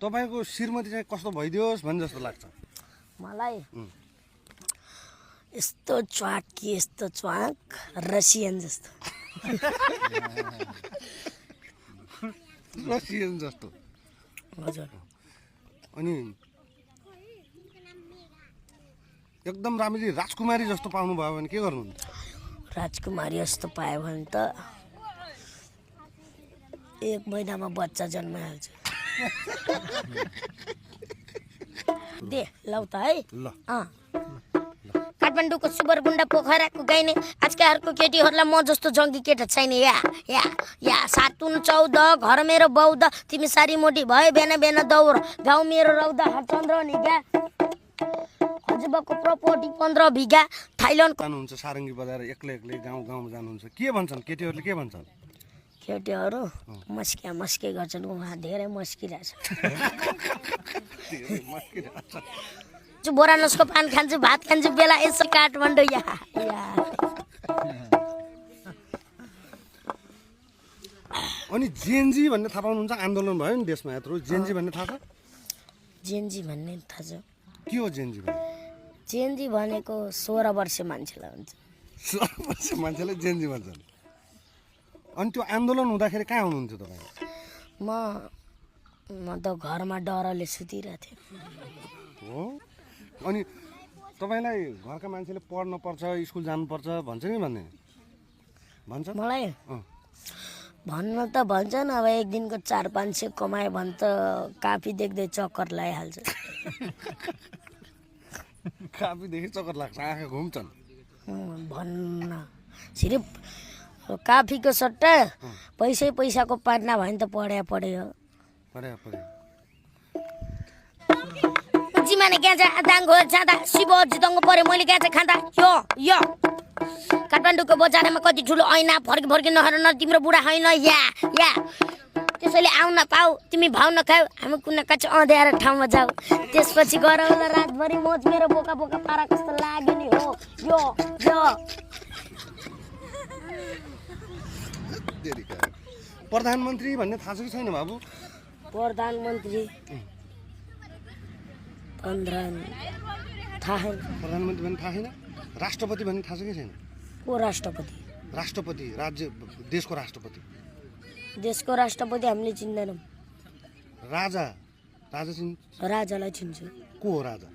तपाईको श्रीमती चाहिँ कस्तो भइदियोस् भन्ने जस्तो लाग्छ मलाई यस्तो च्वाक कि यस्तो च्वाक रसियन जस्तो रसियन जस्तो हजुर अनि एकदम राम्ररी राजकुमारी जस्तो पाउनु भयो भने के गर्नुहुन्छ राजकुमारी जस्तो पायो भने त 1 महिनामा बच्चा जन्माइहाल्छ दे लौ त है ल काठमाडौँको सुबरगुन्डा पोखराको गाइने आजकालको केटीहरूलाई म जस्तो जङ्गी केटा छैन या 7-14 घर मेरो बौद्ध तिमी सारी मोटी भयो बेना बेना दौर गाउँ मेरो रौदा हरचन्द्र नि क्या हजुरबाको प्रपर्टी 15 बिघा थाइल्यान्ड जानुहुन्छ सारङ्गी बजाएर एक्लै एक्लै गाउँ गाउँमा जानुहुन्छ के भन्छन् केटीहरूले के भन्छन् केटीहरू मस्के गर्छन् उहाँ धेरै मस्किरहेछ बोरा नसको पान खान्छु भात खान्छु बेला यसो काठमाडौँ या अनि जेएनजी भन्ने थाहा पाउनुहुन्छ आन्दोलन भयो नि देशमा यत्रो जेएनजी भन्ने थाहा छ जेएनजी भन्ने थाहा छ के हो जेएनजी भन्ने जेएनजी भनेको 16 वर्ष मान्छेलाई हुन्छ 16 वर्ष मान्छेले जेएनजी भन्छन् अनि त्यो आन्दोलन हुँदाखेरि कहाँ हुनुहुन्थ्यो तपाईँ म त घरमा डरले सुतिरहेको थिएँ हो अनि तपाईँलाई घरका मान्छेले पढ्न पर्छ स्कुल जानुपर्छ भन्छ नि भन्छ मलाई भन्न त भन्छन् अब एक दिनको 400-500 कमायो भने त काफी देख्दै चक्कर लगाइहाल्छ काफीदेखि चक्कर लाग्छ आँखा घुम्छन् भन्न सिर्फ काफीको सट्टा पैसाको पार्ना भयो भने त पढ्यो जिमाने ग्याजा दाङ्गो जाँदा शिव जितङ्गो पऱ्यो मैले ग्याजा खाँदा यो काठमाडौँको बजारमा कति ठुलो ऐना फर्की नहर न तिम्रो बुढा होइन या त्यसैले आउन पाऊ तिमी भाउ नखाऊ हामी कुनै कच्चा अँध्याएर ठाउँमा जाऊ त्यसपछि गरौला रातभरि मोज मेरो बोका पारा कस्तो लाग्यो नि हो यो प्रधानमन्त्री भन्ने थाहा छ कि छैन बाबु प्रधानमन्त्री थाहा प्रधानमन्त्री भन्ने थाहा छैन राष्ट्रपति भन्ने थाहा छ कि छैन को राष्ट्रपति राज्य देशको राष्ट्रपति हामीले चिन्दैनौँ राजा चिन्छ राजालाई चिन्छु को हो राजा